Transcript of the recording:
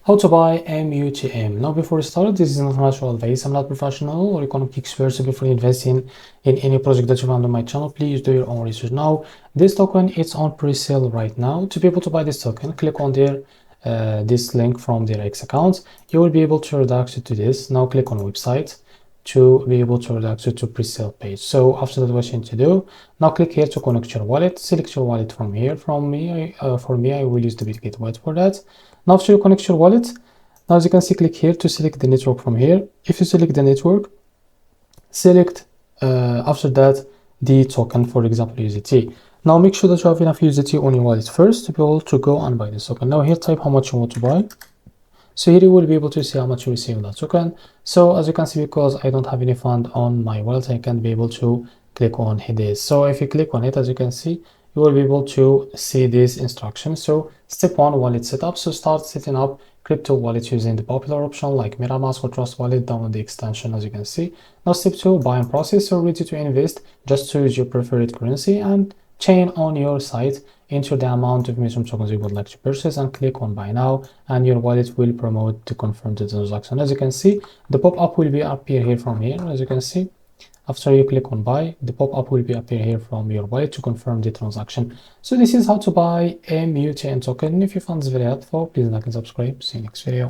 How to buy MUTM. Now, before we start, this is not financial advice. I'm not professional or economic expert, so before investing in any project that you found on my channel, please do your own research. Now, this token is on pre-sale right now. To be able to buy this token, click on their this link from their X account. You will be able to redirect it to this. Now, click on website to be able to redirect it to pre-sale page. So after that, what you need to do, now click here to connect your wallet. Select your wallet from here. For me, I will use the Bitget wallet for that. Now after you connect your wallet, now as you can see, click here to select the network from here. If you select the network, select after that the token, for example USDT. Now make sure that you have enough USDT on your wallet first to be able to go and buy this token. Now here type how much you want to buy. So here you will be able to see how much you receive that token. So as you can see, because I don't have any fund on my wallet, I can't be able to click on this. So if you click on it, as you can see, you will be able to see these instructions. So step 1, wallet setup. So start setting up crypto wallet using the popular option like MetaMask or Trust Wallet. Download the extension, as you can see. Now step 2, buy and process. So ready to invest, just choose your preferred currency and chain on your site. Enter the amount of MUTUUM tokens you would like to purchase and click on buy now, and your wallet will promote to confirm the transaction. As you can see, the pop-up will be appear here from here. As you can see, after you click on buy, the pop-up will be appear here from your wallet to confirm the transaction. So this is how to buy a MUTUUM token. If you found this very helpful, please like and subscribe. See you next video.